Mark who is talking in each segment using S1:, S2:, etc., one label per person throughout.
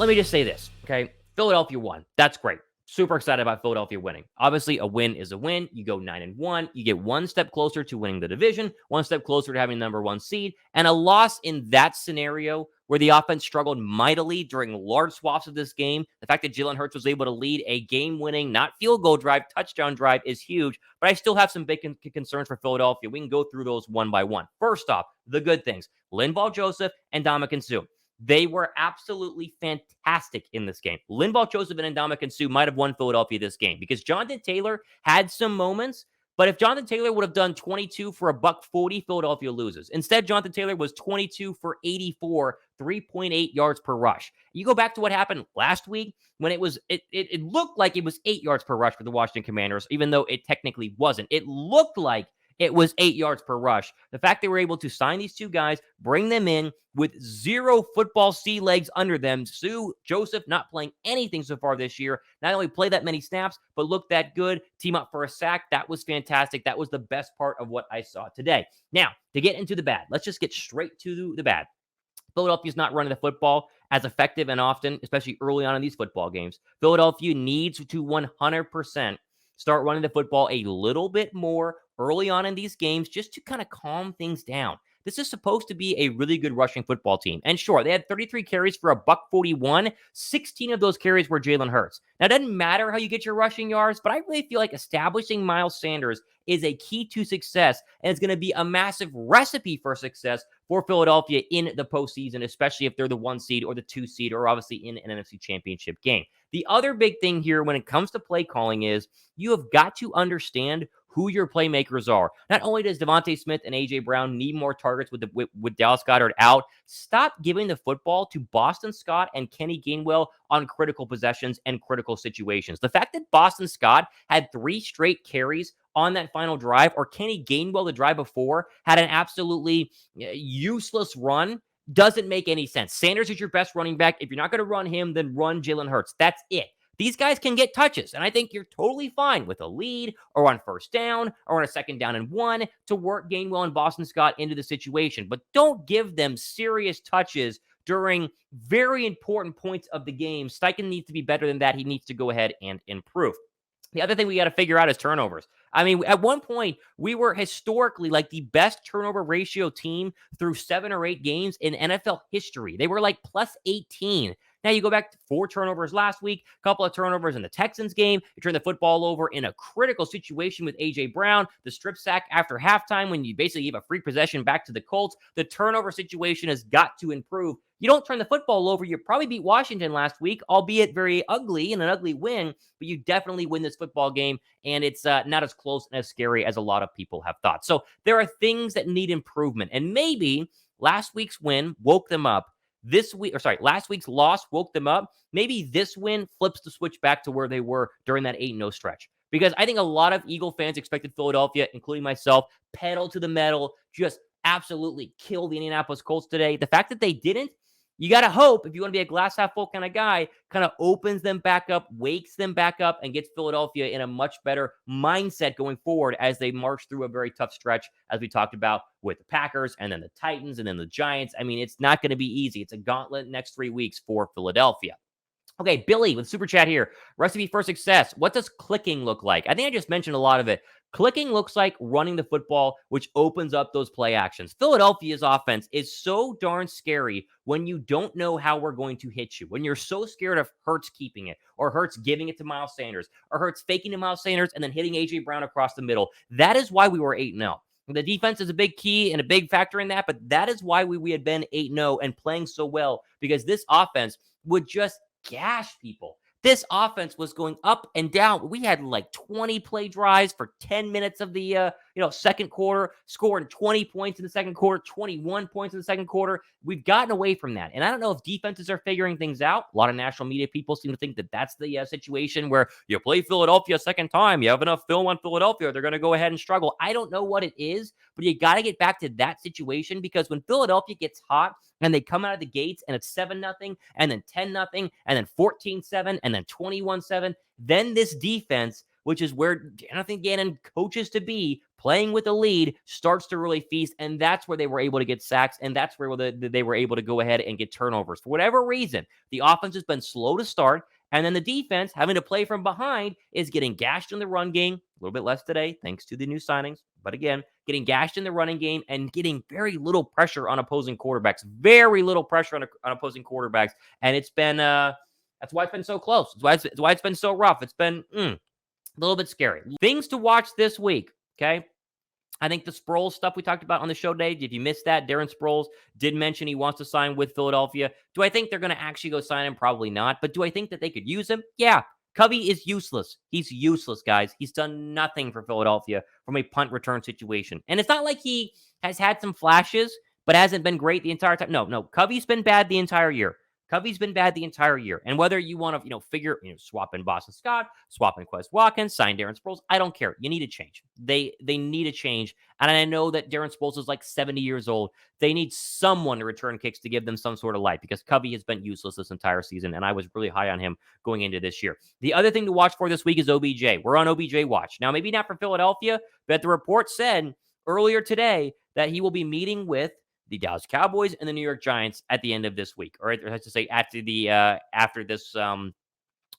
S1: let me just say this, okay? Philadelphia won. That's great. Super excited about Philadelphia winning. Obviously, a win is a win. You go 9-1. You get one step closer to winning the division, one step closer to having the number one seed. And a loss in that scenario where the offense struggled mightily during large swaths of this game, the fact that Jalen Hurst was able to lead a game-winning, not field goal drive, touchdown drive is huge. But I still have some big concerns for Philadelphia. We can go through those one by one. First off, the good things. Linval Joseph and Ndamukong Suh. They were absolutely fantastic in this game. Linval Joseph and Ndamukong Suh might have won Philadelphia this game because Jonathan Taylor had some moments, but if Jonathan Taylor would have done 22 for $140, Philadelphia loses. Instead, Jonathan Taylor was 22 for 84, 3.8 yards per rush. You go back to what happened last week when it looked like it was 8 yards per rush for the Washington Commanders, even though it technically wasn't. It looked like it was 8 yards per rush. The fact they were able to sign these two guys, bring them in with zero football sea legs under them. Suh, Joseph not playing anything so far this year. Not only play that many snaps, but look that good. Team up for a sack. That was fantastic. That was the best part of what I saw today. Now, to get into the bad, let's just get straight to the bad. Philadelphia's not running the football as effective and often, especially early on in these football games. Philadelphia needs to 100% start running the football a little bit more early on in these games just to kind of calm things down. This is supposed to be a really good rushing football team. And sure, they had 33 carries for $141. 16 of those carries were Jalen Hurts. Now, it doesn't matter how you get your rushing yards, but I really feel like establishing Miles Sanders is a key to success, and it's going to be a massive recipe for success for Philadelphia in the postseason, especially if they're the 1 seed or the 2 seed or obviously in an NFC Championship game. The other big thing here when it comes to play calling is you have got to understand who your playmakers are. Not only does Devontae Smith and A.J. Brown need more targets with Dallas Goedert out, stop giving the football to Boston Scott and Kenny Gainwell on critical possessions and critical situations. The fact that Boston Scott had 3 straight carries on that final drive, or Kenny Gainwell the drive before had an absolutely useless run, doesn't make any sense. Sanders is your best running back. If you're not going to run him, then run Jalen Hurts. That's it. These guys can get touches, and I think you're totally fine with a lead or on first down or on a 2nd down and 1 to work Gainwell and Boston Scott into the situation. But don't give them serious touches during very important points of the game. Steichen needs to be better than that. He needs to go ahead and improve. The other thing we got to figure out is turnovers. I mean, at one point, we were historically like the best turnover ratio team through 7 or 8 games in NFL history. They were like plus 18. Now you go back to 4 turnovers last week, a couple of turnovers in the Texans game. You turn the football over in a critical situation with A.J. Brown, the strip sack after halftime when you basically gave a free possession back to the Colts. The turnover situation has got to improve. You don't turn the football over. You probably beat Washington last week, albeit very ugly and an ugly win, but you definitely win this football game, and it's not as close and as scary as a lot of people have thought. So there are things that need improvement, and maybe last week's win woke them up. Last week's loss woke them up. Maybe this win flips the switch back to where they were during that 8-0 stretch. Because I think a lot of Eagle fans expected Philadelphia, including myself, pedal to the metal, just absolutely kill the Indianapolis Colts today. The fact that they didn't, you got to hope, if you want to be a glass half full kind of guy, kind of opens them back up, wakes them back up, and gets Philadelphia in a much better mindset going forward as they march through a very tough stretch, as we talked about with the Packers and then the Titans and then the Giants. I mean, it's not going to be easy. It's a gauntlet next 3 weeks for Philadelphia. Okay, Billy with Super Chat here. Recipe for success. What does clicking look like? I think I just mentioned a lot of it. Clicking looks like running the football, which opens up those play actions. Philadelphia's offense is so darn scary when you don't know how we're going to hit you. When you're so scared of Hurts keeping it, or Hurts giving it to Miles Sanders, or Hurts faking to Miles Sanders and then hitting A.J. Brown across the middle. That is why we were 8-0. The defense is a big key and a big factor in that, but that is why we had been 8-0 and playing so well, because this offense would just gash people. This offense was going up and down. We had like 20 play drives for 10 minutes of the second quarter, scoring 20 points in the second quarter, 21 points in the second quarter. We've gotten away from that. And I don't know if defenses are figuring things out. A lot of national media people seem to think that that's the situation where you play Philadelphia a second time. You have enough film on Philadelphia. They're going to go ahead and struggle. I don't know what it is, but you got to get back to that situation, because when Philadelphia gets hot and they come out of the gates and it's 7-0 and then 10-0 and then 14-7 and then 21-7, then this defense, which is where Jonathan Gannon coaches to be, playing with a lead starts to really feast, and that's where they were able to get sacks, and that's where they were able to go ahead and get turnovers. For whatever reason, the offense has been slow to start, and then the defense, having to play from behind, is getting gashed in the run game. A little bit less today, thanks to the new signings. But again, getting gashed in the running game and getting very little pressure on opposing quarterbacks. Very little pressure on opposing quarterbacks. And it's been, that's why it's been so close. That's why it's been so rough. It's been a little bit scary. Things to watch this week, okay? I think the Sproles stuff we talked about on the show today, if you missed that, Darren Sproles did mention he wants to sign with Philadelphia. Do I think they're going to actually go sign him? Probably not. But do I think that they could use him? Yeah. Covey is useless. He's useless, guys. He's done nothing for Philadelphia from a punt return situation. And it's not like he has had some flashes, but hasn't been great the entire time. No. Covey's been bad the entire year. And whether you want to, figure, swap in Boston Scott, swap in Quez Watkins, sign Darren Sproles, I don't care. You need a change. They need a change. And I know that Darren Sproles is like 70 years old. They need someone to return kicks to give them some sort of life, because Covey has been useless this entire season, and I was really high on him going into this year. The other thing to watch for this week is OBJ. We're on OBJ watch. Now, maybe not for Philadelphia, but the report said earlier today that he will be meeting with the Dallas Cowboys and the New York Giants at the end of this week, or I have to say after this,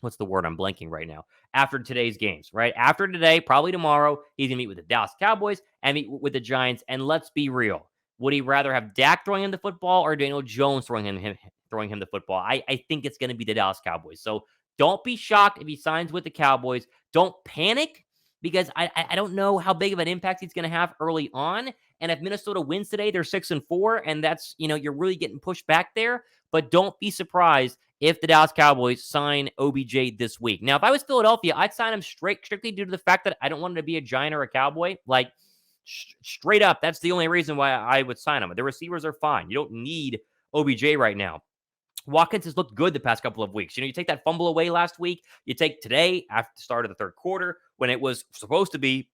S1: what's the word I'm blanking right now? After today's games, right? After today, probably tomorrow, he's going to meet with the Dallas Cowboys and meet with the Giants. And let's be real. Would he rather have Dak throwing him the football or Daniel Jones throwing him the football? I think it's going to be the Dallas Cowboys. So don't be shocked if he signs with the Cowboys. Don't panic, because I don't know how big of an impact he's going to have early on. And if Minnesota wins today, they're 6-4, and that's, you're really getting pushed back there. But don't be surprised if the Dallas Cowboys sign OBJ this week. Now, if I was Philadelphia, I'd sign him strictly due to the fact that I don't want him to be a Giant or a Cowboy. Like, straight up, that's the only reason why I would sign him. The receivers are fine. You don't need OBJ right now. Watkins has looked good the past couple of weeks. You take that fumble away last week. You take today after the start of the third quarter when it was supposed to be,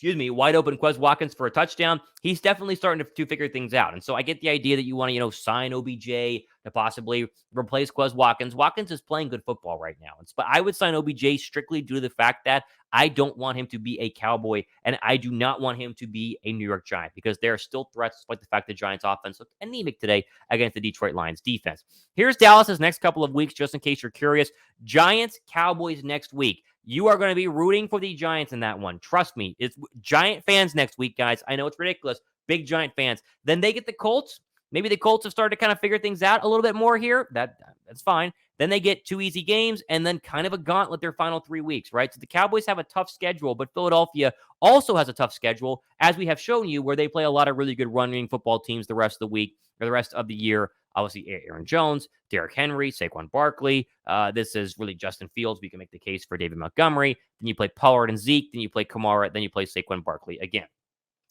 S1: wide open Quez Watkins for a touchdown. He's definitely starting to figure things out. And so I get the idea that you want to, sign OBJ to possibly replace Quez Watkins. Watkins is playing good football right now. But I would sign OBJ strictly due to the fact that I don't want him to be a Cowboy, and I do not want him to be a New York Giant, because there are still threats, despite the fact the Giants offense looked anemic today against the Detroit Lions defense. Here's Dallas's next couple of weeks, just in case you're curious. Giants, Cowboys next week. You are going to be rooting for the Giants in that one. Trust me. It's Giant fans next week, guys. I know it's ridiculous. Big Giant fans. Then they get the Colts. Maybe the Colts have started to kind of figure things out a little bit more here. That's fine. Then they get 2 easy games and then kind of a gauntlet their final 3 weeks, right? So the Cowboys have a tough schedule, but Philadelphia also has a tough schedule, as we have shown you, where they play a lot of really good running football teams the rest of the week or the rest of the year. Obviously, Aaron Jones, Derrick Henry, Saquon Barkley. This is really Justin Fields. We can make the case for David Montgomery. Then you play Pollard and Zeke. Then you play Kamara. Then you play Saquon Barkley again.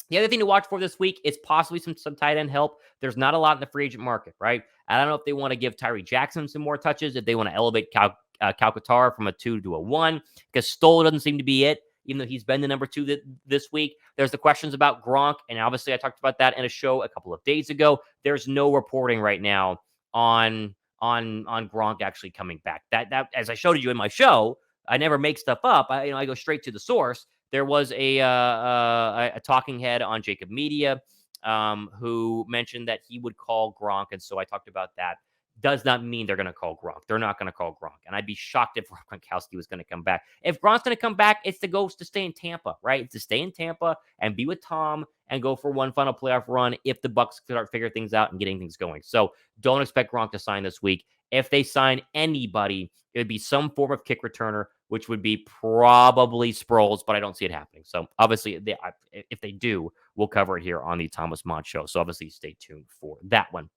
S1: The other thing to watch for this week is possibly some tight end help. There's not a lot in the free agent market, right? I don't know if they want to give Tyree Jackson some more touches, if they want to elevate Cal Qatar from a 2 to a 1, because Stoll doesn't seem to be it, even though he's been the number 2 this week. There's the questions about Gronk, and obviously I talked about that in a show a couple of days ago. There's no reporting right now on Gronk actually coming back. That as I showed you in my show, I never make stuff up. I go straight to the source. There was a talking head on Jacob Media who mentioned that he would call Gronk, and so I talked about that. Does not mean they're going to call Gronk. They're not going to call Gronk, and I'd be shocked if Gronkowski was going to come back. If Gronk's going to come back, it's to stay in Tampa, right? It's to stay in Tampa and be with Tom and go for one final playoff run if the Bucs start figuring things out and getting things going. So don't expect Gronk to sign this week. If they sign anybody, it would be some form of kick returner, which would be probably Sproles, but I don't see it happening. So obviously, if they do, we'll cover it here on the Thomas Mott Show. So obviously, stay tuned for that one.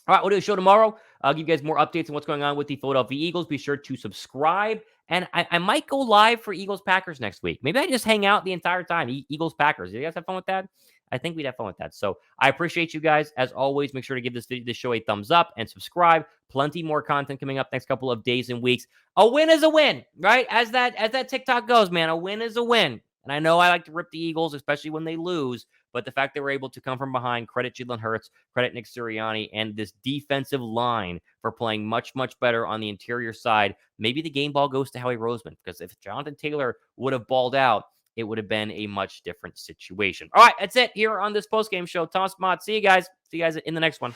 S1: All right, we'll do a show tomorrow. I'll give you guys more updates on what's going on with the Philadelphia Eagles. Be sure to subscribe. And I might go live for Eagles-Packers next week. Maybe I just hang out the entire time. Eagles-Packers. You guys have fun with that? I think we'd have fun with that. So I appreciate you guys. As always, make sure to give this show a thumbs up and subscribe. Plenty more content coming up next couple of days and weeks. A win is a win, right? As that TikTok goes, man, a win is a win. And I know I like to rip the Eagles, especially when they lose, but the fact they were able to come from behind, credit Jalen Hurts, credit Nick Sirianni, and this defensive line for playing much, much better on the interior side. Maybe the game ball goes to Howie Roseman, because if Jonathan Taylor would have balled out, it would have been a much different situation. All right, that's it here on this postgame show. Thomas Mott. See you guys. See you guys in the next one.